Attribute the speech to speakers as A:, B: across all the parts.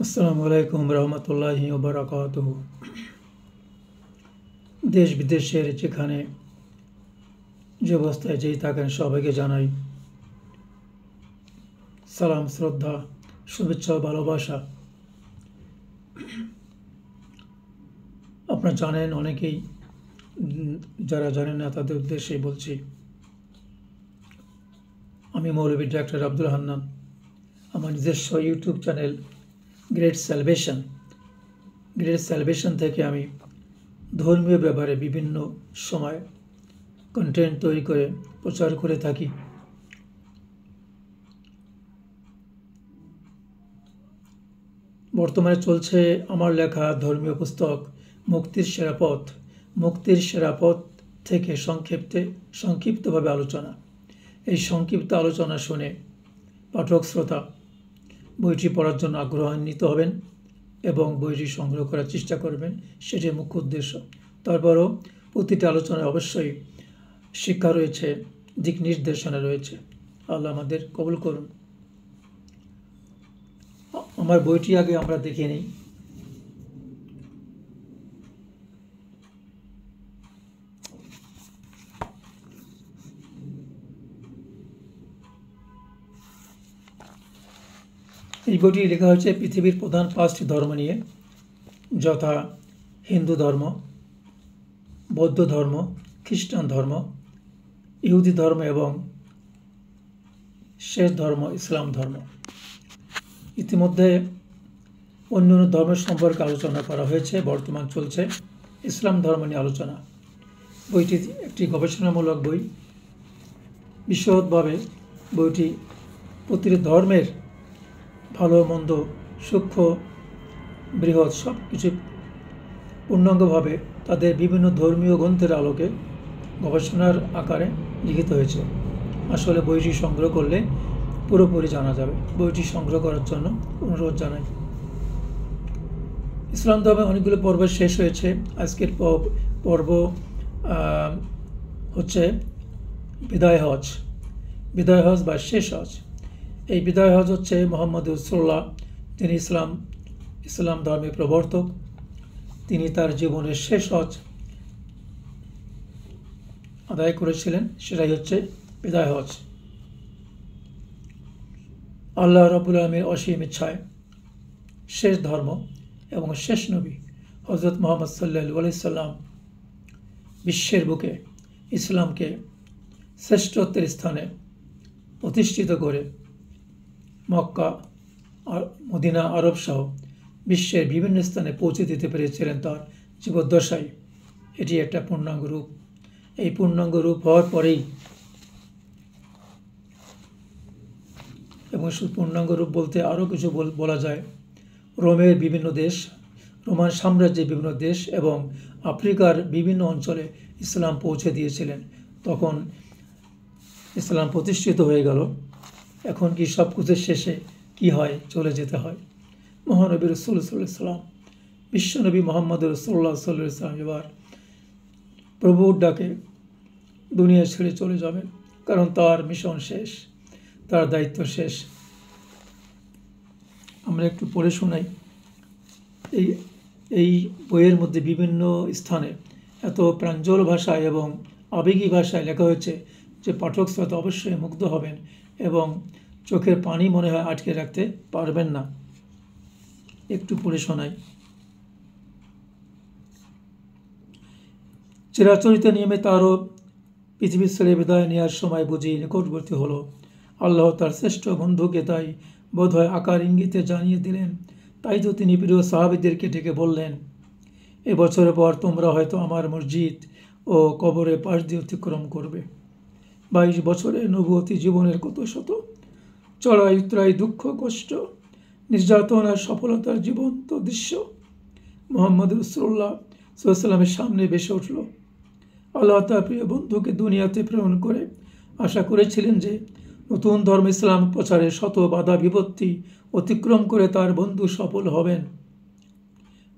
A: আসসালামু আলাইকুম রহমতুল্লাহি ওয়া বারাকাতুহু। দেশ বিদেশের যেখানে যে অবস্থায় যেই থাকেন সবাইকে জানাই সালাম, শ্রদ্ধা, শুভেচ্ছা ও ভালোবাসা। আপনারা জানেন অনেকেই, যারা জানেন না তাদের উদ্দেশ্যেই বলছি। আমি মৌলভী ডাক্তার আব্দুল হান্নান। আমার নিজস্ব ইউটিউব চ্যানেল গ্রেট স্যালভেশন থেকে আমি ধর্মীয় ব্যাপারে বিভিন্ন সময় কন্টেন্ট তৈরি করে প্রচার করে থাকি। বর্তমানে চলছে আমার লেখা ধর্মীয় পুস্তক মুক্তির সেরা পথ থেকে সংক্ষিপ্তভাবে আলোচনা। এই সংক্ষিপ্ত আলোচনা শুনে পাঠক শ্রোতা বইটি পড়ার জন্য আগ্রহান্বিত হবেন এবং বইটি সংগ্রহ করার চেষ্টা করবেন, সেটি মুখ্য উদ্দেশ্য। তারপরও প্রতিটি আলোচনায় অবশ্যই শিক্ষা রয়েছে, দিক নির্দেশনা রয়েছে। আল্লাহ আমাদের কবুল করুন। আমার বইটি আগে আমরা দেখে নিই। এই বইটি লেখা হয়েছে পৃথিবীর প্রধান 5টি ধর্ম নিয়ে, যথা হিন্দু ধর্ম, বৌদ্ধ ধর্ম, খ্রিস্টান ধর্ম, ইহুদি ধর্ম এবং শেষ ধর্ম ইসলাম ধর্ম। ইতিমধ্যে অন্যান্য ধর্মের সম্পর্কে আলোচনা করা হয়েছে। বর্তমান চলছে ইসলাম ধর্ম নিয়ে আলোচনা। বইটি একটি গবেষণামূলক বই। বিশদভাবে বইটি প্রতিটি ধর্মের ভালো মন্দ, সূক্ষ্ম বৃহৎ সব কিছু পূর্ণাঙ্গভাবে তাদের বিভিন্ন ধর্মীয় গ্রন্থের আলোকে গবেষণার আকারে লিখিত হয়েছে। আসলে বইটি সংগ্রহ করলে পুরোপুরি জানা যাবে। বইটি সংগ্রহ করার জন্য অনুরোধ জানাই। ইসলাম ধর্মে অনেকগুলো পর্ব শেষ হয়েছে। আজকের পর্ব হচ্ছে বিদায় হজ বা শেষ হজ। এই বিদায় হজ হচ্ছে মুহাম্মদ রাসূলুল্লাহ, তিনি ইসলাম ধর্মের প্রবর্তক। তিনি তার জীবনের শেষ হজ আদায় করেছিলেন, সেটাই হচ্ছে বিদায় হজ। আল্লাহ রাব্বুল আলামিনের অসীম ইচ্ছায় শেষ ধর্ম এবং শেষ নবী হযরত মুহাম্মদ সাল্লাল্লাহু আলাইহি সাল্লাম বিশ্বের বুকে ইসলামকে শ্রেষ্ঠত্বের স্থানে প্রতিষ্ঠিত করে মক্কা আর মদিনা, আরব সহ বিশ্বের বিভিন্ন স্থানে পৌঁছে দিতে পেরেছিলেন তার জীবদ্দশায়। এটি একটা পূর্ণাঙ্গ রূপ। এই পূর্ণাঙ্গ রূপ হওয়ার পরেই, এবং পূর্ণাঙ্গ রূপ বলতে আরও কিছু বলা যায়, রোমান সাম্রাজ্যের বিভিন্ন দেশ এবং আফ্রিকার বিভিন্ন অঞ্চলে ইসলাম পৌঁছে দিয়েছিলেন। তখন ইসলাম প্রতিষ্ঠিত হয়ে গেল। এখন কি সব কিছুর শেষে কি হয়? চলে যেতে হয়। মহানবী রাসূল সাল্লাল্লাহু আলাইহি ওয়াসাল্লাম, বিশ্বনবী মুহাম্মদ রাসূলুল্লাহ সাল্লাল্লাহু আলাইহি ওয়াসাল্লাম এবার প্রভুর ডাকে দুনিয়া ছেড়ে চলে যাবেন, কারণ তার মিশন শেষ, তার দায়িত্ব শেষ। আমরা একটু পড়ে শোনাই। এই বইয়ের মধ্যে বিভিন্ন স্থানে এত প্রাঞ্জল ভাষায় এবং আবেগী ভাষায় লেখা হয়েছে যে পাঠক শ্রোতা অবশ্যই মুগ্ধ হবেন এবং চোখের পানি মনে হয় আটকে রাখতে পারবেন না। একটু পড়ে শোনাই। চিরাচরিত নিয়মে তারও পৃথিবীর ছেড়ে বিদায় নেওয়ার সময় বুঝি নিকটবর্তী হলো। আল্লাহ তার শ্রেষ্ঠ বন্ধুকে তাই বোধহয় আকার ইঙ্গিতে জানিয়ে দিলেন। তাই তো তিনি প্রিয় সাহাবীদেরকে ডেকে বললেন, এবছরের পর তোমরা হয়তো আমার মসজিদ ও কবরের পাশ দিয়ে অতিক্রম করবে। 22 বছরের নবুয়তি জীবনের কত শত চড়াই উতরাই, দুঃখ কষ্ট, নির্যাতন আর সফলতার জীবন্ত দৃশ্য মুহাম্মদ রাসূলুল্লাহ সাল্লাল্লাহু আলাইহি ওয়াসাল্লামের সামনে ভেসে উঠল। আল্লাহ তার প্রিয় বন্ধুকে দুনিয়াতে প্রেরণ করে আশা করেছিলেন যে নতুন ধর্ম ইসলাম প্রচারে শত বাধা বিপত্তি অতিক্রম করে তার বন্ধু সফল হবেন।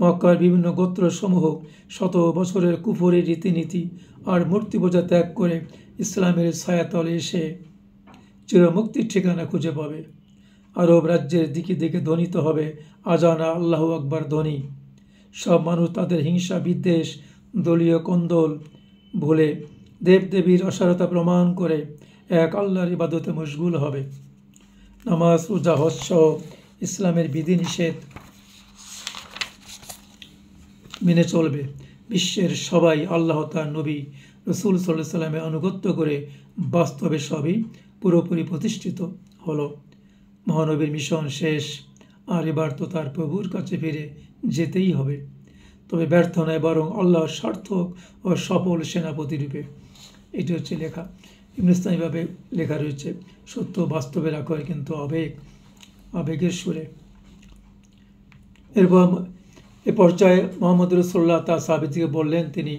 A: মক্কার বিভিন্ন গোত্রসমূহ শত বছরের কুফরের রীতিনীতি আর মূর্তি পূজা ত্যাগ করে ইসলামের ছায়াতলে এসে চিরমুক্তির ঠিকানা খুঁজে পাবে। আরব রাজ্যের দিকে দিকে ধ্বনিত হবে আজানা আল্লাহু আকবার ধ্বনি। সব মানুষ তাদের হিংসা বিদ্বেষ দলীয় কোন্দল ভুলে দেবদেবীর অসারতা প্রমাণ করে এক আল্লাহর ইবাদতে মশগুল হবে। নামাজ রোজা হজ সহ ইসলামের বিধিনিষেধ মেনে চলবে। বিশ্বের সবাই আল্লাহ তার নবী রসুল সাল্লাল্লাহু সাল্লামের আনুগত্য করে বাস্তবে সবই পুরোপুরি প্রতিষ্ঠিত হলো। মহানবীর মিশন শেষ, আর এবার তো তার প্রভুর কাছে ফিরে যেতেই হবে, তবে ব্যর্থ নয় বরং আল্লাহর সার্থক ও সফল সেনাপতি রূপে। এটি হচ্ছে লেখা, ইবনুস্তাইভাবে লেখা রয়েছে। সত্য বাস্তবে রাখা হয় কিন্তু আবেগের সুরে। এরপর এ পর্যায়ে মোহাম্মদ রাসূলুল্লাহ তার সাহাবীদেরকে বললেন তিনি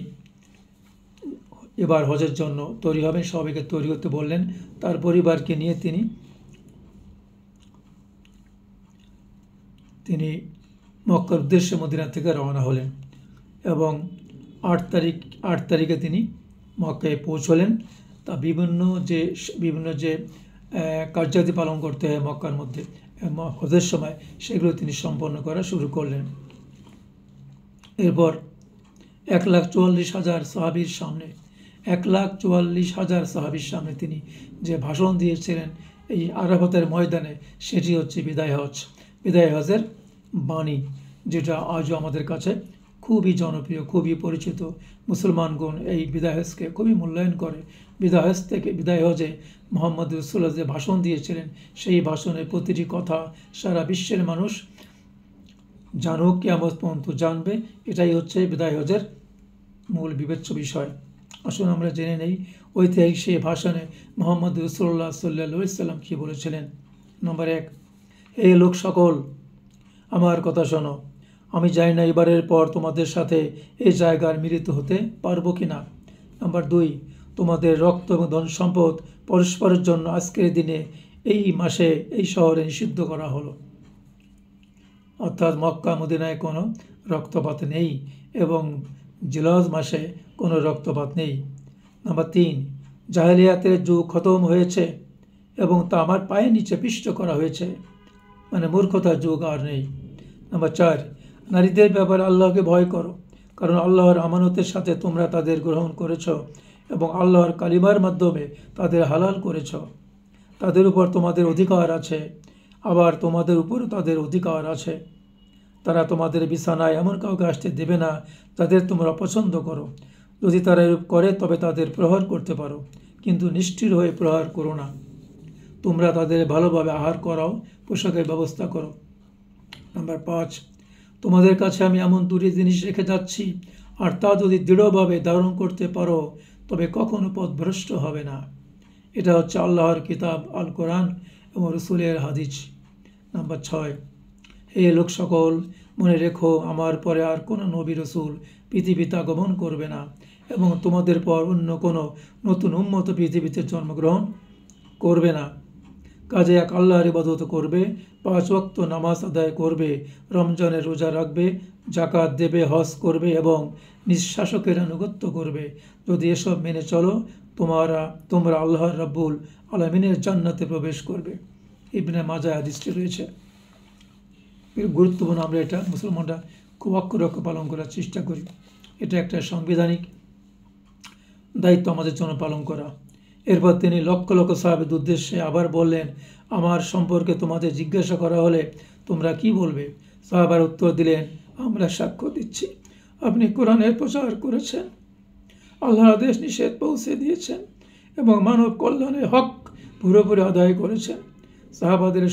A: এবার হজের জন্য তৈরি হবেন, সবাইকে তৈরি হতে বললেন। তার পরিবারকে নিয়ে তিনি মক্কার উদ্দেশ্যে মদিনা থেকে রওনা হলেন এবং 8 তারিখে তিনি মক্কায় পৌঁছলেন। তা বিভিন্ন যে কার্যাদি পালন করতে হয় মক্কার মধ্যে হজের সময়, সেগুলো তিনি সম্পন্ন করা শুরু করলেন। এরপর 1,44,000 সাহাবীর সামনে 1,44,000 সাহাবীর সামনে তিনি যে ভাষণ দিয়েছিলেন এই আরাফাতের ময়দানে, সেটি হচ্ছে বিদায় হজের বাণী, যেটা আজও আমাদের কাছে খুবই জনপ্রিয়, খুবই পরিচিত। মুসলমানগণ এই বিদায় হজকে খুবই মূল্যায়ন করে। বিদায় হজে মোহাম্মদ রাসূলুল্লাহ যে ভাষণ দিয়েছিলেন, সেই ভাষণের প্রতিটি কথা সারা বিশ্বের মানুষ জানুক, কিয়ামত পর্যন্ত জানবে। এটাই হচ্ছে বিদায় হজের মূল বিবেচ্য বিষয়। আসুন আমরা জেনে নেই ঐতিহাসিক সেই ভাষণে মোহাম্মদ রাসূলুল্লাহ সাল্লাল্লাহু আলাইহি ওয়াসাল্লাম কী বলেছিলেন। নম্বর 1, হে লোক সকল, আমার কথা শোনো। আমি জানি না এবারের পর তোমাদের সাথে এই জায়গার মিলিত হতে পারবো কি না। নম্বর 2, তোমাদের রক্ত এবং ধন সম্পদ পরস্পরের জন্য আজকের দিনে এই মাসে এই শহরে নিষিদ্ধ করা হলো। অর্থাৎ মক্কা মদিনায় কোনো রক্তপাত নেই এবং জিলহজ মাসে কোনো রক্তপাত নেই। নম্বর 3, জাহেলিয়াতের যুগ খতম হয়েছে এবং তা আমার পায়ের নিচে পিষ্ট করা হয়েছে, মানে মূর্খতার যুগ আর নেই। নম্বর 4, নারীদের ব্যাপারে আল্লাহকে ভয় করো, কারণ আল্লাহর আমানতের সাথে তোমরা তাদের গ্রহণ করেছ এবং আল্লাহর কালিমার মাধ্যমে তাদের হালাল করেছ। তাদের উপর তোমাদের অধিকার আছে, আবার তোমাদের উপরও তাদের অধিকার আছে। তারা তোমাদের বিছানায় এমন কাউকে আসতে দেবে না যাদের তোমরা অপছন্দ করো। যদি তারা এরূপ করে তবে তাদের প্রহার করতে পারো, কিন্তু নিষ্ঠুর হয়ে প্রহার করো না। তোমরা তাদের ভালোভাবে আহার করাও, পোশাকের ব্যবস্থা করো। নাম্বার 5, তোমাদের কাছে আমি এমন 2টি জিনিস রেখে যাচ্ছি, আর তা যদি দৃঢ়ভাবে ধারণ করতে পারো তবে কখনো পথভ্রষ্ট হবে না। এটা হচ্ছে আল্লাহর কিতাব আল কোরআন এবং রসুলের হাদিস। নাম্বার 6, হে লোক সকল, মনে রেখো আমার পরে আর কোনো নবী রসুল পৃথিবীতে আগমন করবে না এবং তোমাদের পর অন্য কোনো নতুন উম্মত পৃথিবীতে জন্মগ্রহণ করবে না। কাজে এক আল্লাহর ইবাদত করবে, 5 ওয়াক্ত নামাজ আদায় করবে, রমজানের রোজা রাখবে, জাকাত দেবে, হজ করবে এবং নিজ শাসকের আনুগত্য করবে। যদি এসব মেনে চলো তোমরা আল্লাহর রাব্বুল আলামিনের জান্নাতে প্রবেশ করবে। ইবনে মাজাহ হাদিসটি রয়েছে। এর গুরুত্বপূর্ণ, আমরা এটা মুসলমানরা খুব অক্ষরে পালন করার চেষ্টা করি। এটা একটা সাংবিধানিক দায়িত্ব আমাদের জন্য পালন করা। এরপর তিনি লক্ষ লক্ষ সাহাবীদের উদ্দেশ্যে আবার বললেন, আমার সম্পর্কে তোমাদের জিজ্ঞাসা করা হলে তোমরা কি বলবে? সাহাবারা উত্তর দিলেন, আমরা সাক্ষ্য দিচ্ছি আপনি কোরআনের প্রচার করেছেন, আল্লাহর আদেশ নিষেধ পৌঁছে দিয়েছেন এবং মানব কল্যাণের হক পুরোপুরি আদায় করেছেন। সাহাবাদের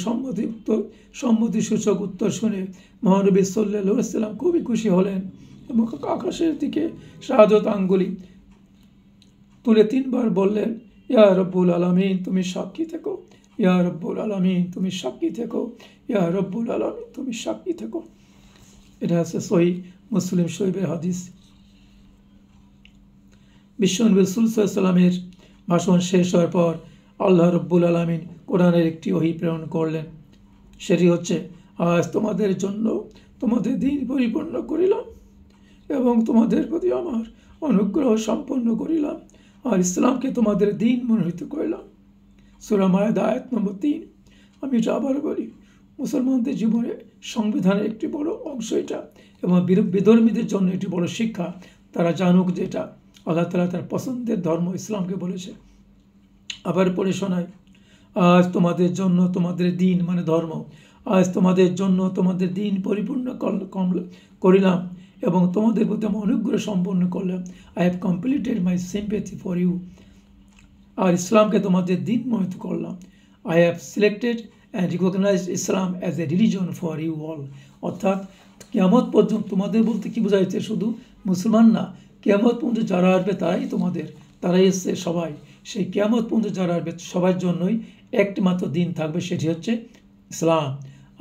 A: সম্মতিসূচক উত্তর শুনে মহানবী সাল্লাল্লাহু আলাইহি ওয়াসাল্লাম খুবই খুশি হলেন এবং আকাশের দিকে শাহাদত আঙ্গুলি তুলে 3 বার বললেন, ইয়া রব্বুল আলামিন তুমি সাক্ষী থেকো, ইয়া রব্বুল আলামিন তুমি সাক্ষী থেকো, ইয়া রব্বুল আলামিন তুমি সাক্ষী থেকো। এটা হচ্ছে সহিহ মুসলিম শরীফের হাদিস। বিশ্বনবী রাসূল সাল্লাল্লাহু আলাইহি ওয়াসাল্লামের ভাষণ শেষ হওয়ার পর আল্লাহ রব্বুল আলামিন কোরআনের একটি ওহী প্রেরণ করলেন। সেটি হচ্ছে, আজ তোমাদের জন্য তোমাদের দিন পরিপূর্ণ করিলাম এবং তোমাদের প্রতি আমার অনুগ্রহ সম্পন্ন করিলাম আর ইসলামকে তোমাদের দিন মনোনীত করিলাম। সূরা মায়েদা আয়াত নম্বর 3। আমি এটা আবার বলি, মুসলমানদের জীবনে সংবিধানের একটি বড় অংশ এটা, এবং বিধর্মীদের জন্য একটি বড় শিক্ষা। তারা জানুক যে এটা আল্লাহ তাআলা তার পছন্দের ধর্ম ইসলামকে বলেছে। আবার পড়ে শোনায়, আজ তোমাদের জন্য তোমাদের দিন মানে ধর্ম, আজ তোমাদের জন্য তোমাদের দিন পরিপূর্ণ করিলাম এবং তোমাদের প্রতি আমি অনুগ্রহ সম্পন্ন করলাম। I have completed my sympathy for you. আর ইসলামকে তোমাদের দিন মনোনীত করলাম। I have selected and recognised Islam as a religion for you all. অর্থাৎ কিয়ামত পর্যন্ত, তোমাদের বলতে কী বোঝা যাচ্ছে, শুধু মুসলমান না, কিয়ামত পর্যন্ত যারা আসবে তারাই এসছে সবাই। সেই কিয়ামত পর্যন্ত যারা আসবে সবার জন্যই একটি মাত্র দিন থাকবে, সেটি হচ্ছে ইসলাম।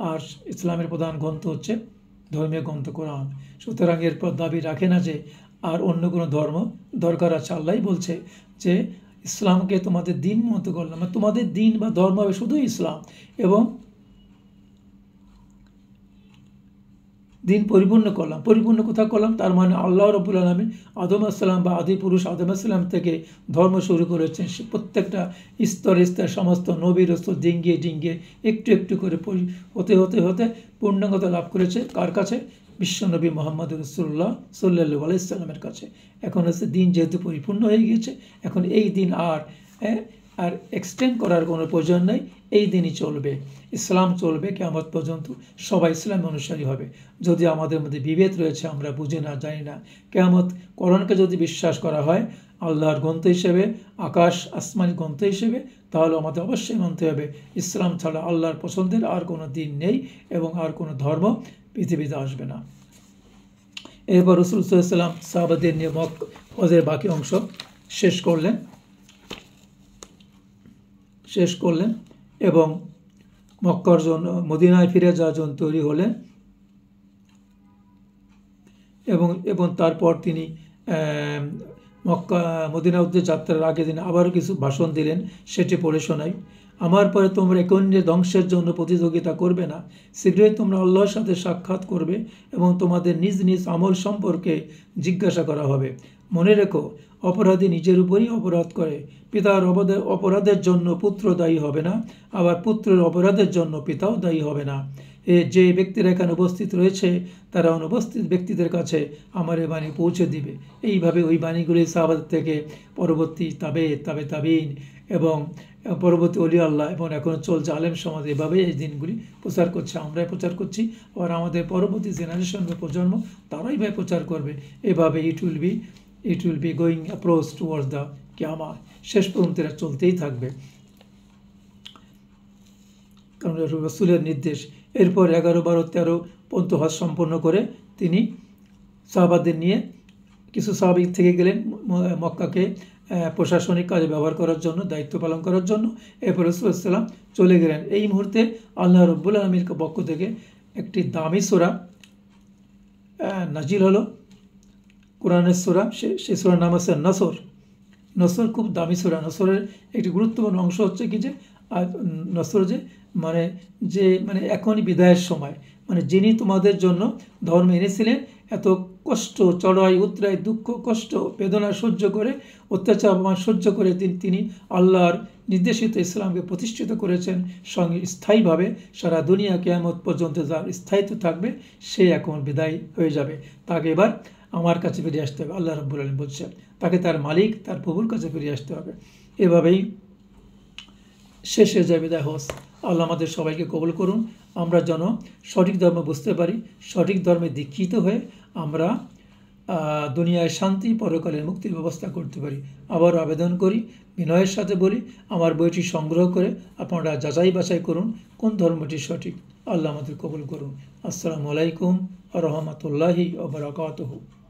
A: আর ইসলামের প্রধান গ্রন্থ হচ্ছে ধর্মীয় গ্রন্থ কোরআন। সুতরাং এরপর দাবি রাখে না যে আর অন্য কোনো ধর্ম দরকার আছে। আল্লাহই বলছে যে ইসলামকে তোমাদের দিন মতো করলাম, তোমাদের দিন বা ধর্ম হবে শুধু ইসলাম, এবং দিন পরিপূর্ণ করলাম। পরিপূর্ণ কোথা করলাম, তার মানে আল্লাহ রাব্বুল আলামিন আদম আসসালাম বা আদি পুরুষ আদম আসসালাম থেকে ধর্ম শুরু করেছেন। সে প্রত্যেকটা স্তরে স্তরে সমস্ত নবী রাসূল ডিঙ্গিয়ে ডিঙ্গিয়ে একটু একটু করে হতে হতে হতে পূর্ণাঙ্গতা লাভ করেছে কার কাছে? বিশ্বনবী মুহাম্মদ রাসূলুল্লাহ সাল্লাল্লাহু আলাইহি সাল্লামের কাছে। এখন হচ্ছে দিন যেহেতু পরিপূর্ণ হয়ে গিয়েছে, এখন এই দিন আর এক্সটেন্ড করার কোনো প্রয়োজন নেই। এই দিনই চলবে, ইসলাম চলবে কিয়ামত পর্যন্ত, সবাই ইসলাম অনুসারী হবে। যদি আমাদের মধ্যে বিভেদ রয়েছে, আমরা বুঝি না, জানি না, কিয়ামত কোরআনকে যদি বিশ্বাস করা হয় আল্লাহর গ্রন্থ হিসেবে, আসমানি গ্রন্থ হিসেবে, তাহলে আমাদের অবশ্যই মানতে হবে ইসলাম ছাড়া আল্লাহর পছন্দের আর কোনো দিন নেই এবং আর কোনো ধর্ম পৃথিবীতে আসবে না। এরপর রাসূল সাল্লাল্লাহু আলাইহি ওয়াসাল্লাম সাহাবাদের নিয়ে হজের বাকি অংশ শেষ করলেন এবং মক্কার জন্য মদিনায় ফিরে যাওয়ার জন্য তৈরি হলেন, এবং তারপর তিনি মদিনা উদ্দেশ্যে যাত্রার আগের দিন আবারও কিছু ভাষণ দিলেন, সেটি পড়ে শোনাই। আমার পরে তোমরা একে অন্যের ধ্বংসের জন্য প্রতিযোগিতা করবে না। শীঘ্রই তোমরা আল্লাহর সাথে সাক্ষাৎ করবে এবং তোমাদের নিজ নিজ আমল সম্পর্কে জিজ্ঞাসা করা হবে। মনে রেখো, অপরাধী নিজের উপরই অপরাধ করে। পিতার অপরাধের জন্য পুত্র দায়ী হবে না, আবার পুত্রের অপরাধের জন্য পিতাও দায়ী হবে না। যে ব্যক্তিরা এখানে উপস্থিত রয়েছে তারা অনুপস্থিত ব্যক্তিদের কাছে আমার এই বাণী পৌঁছে দিবে। এইভাবে ওই বাণীগুলি সাহাবাদের থেকে পরবর্তী তাবেইন এবং পরবর্তী অলি আল্লাহ এবং এখন চলছে আলেম সমাজ, এভাবে এই দিনগুলি প্রচার করছে, আমরাই প্রচার করছি, আর আমাদের পরবর্তী জেনারেশন বা প্রজন্ম তারাই ভাই প্রচার করবে। এভাবে it will be going approach towards the কিয়ামা। শেষ পর্যন্ত এরা চলতেই থাকবে, কারণ রাসূলের নির্দেশ। এরপর 11, 12, 13 পর্যন্ত হজ সম্পন্ন করে তিনি সাহাবাদের নিয়ে, কিছু সাহাবী থেকে গেলেন মক্কাকে প্রশাসনিক কাজে ব্যবহার করার জন্য, দায়িত্ব পালন করার জন্য। এরপর রাসূল সাল্লাল্লাহু আলাইহি ওয়াসাল্লাম চলে গেলেন। এই মুহূর্তে আল্লাহ রাব্বুল আলামিনের পক্ষ থেকে একটি দামি সূরা নাজিল হলো, কোরআনের সূরা। সেই সূরার নাম হচ্ছে নসর। খুব দামি সূরা। নসরের একটি গুরুত্বপূর্ণ অংশ হচ্ছে কি যে নসর মানে এখনই বিদায়ের সময়, মানে যিনি তোমাদের জন্য ধর্ম এনেছিলেন, এত কষ্ট, চড়াই উতরাই, দুঃখ কষ্ট বেদনা সহ্য করে, অত্যাচার অপমান সহ্য করে তিনি আল্লাহর নির্দেশিত ইসলামকে প্রতিষ্ঠিত করেছেন সঙ্গে স্থায়ীভাবে। সারা দুনিয়া কিয়ামত পর্যন্ত যার স্থায়িত্ব থাকবে সে এখন বিদায় হয়ে যাবে। তাকে এবার আমার কাছে ফিরে আসতে হবে, আল্লাহ রাব্বুল আলামিন বলছেন। তাকে তার মালিক, তার প্রভুর কাছে ফিরে আসতে হবে। এভাবেই শেষ হয়ে যায় বিদায় হজ। আল্লাহ আমাদের সবাইকে কবুল করুন। আমরা যেন সঠিক ধর্ম বুঝতে পারি, সঠিক ধর্মে দীক্ষিত হয়ে আমরা দুনিয়ায় শান্তি, পরকালের মুক্তির ব্যবস্থা করতে পারি। আবার আবেদন করি, বিনয়ের সাথে বলি, আমার বইটি সংগ্রহ করে আপনারা যাচাই বাছাই করুন কোন ধর্মটি সঠিক। আল্লাহ আমাদের কবুল করুন। আসসালামু আলাইকুম ওয়া রাহমাতুল্লাহি ওয়া বারাকাতুহু।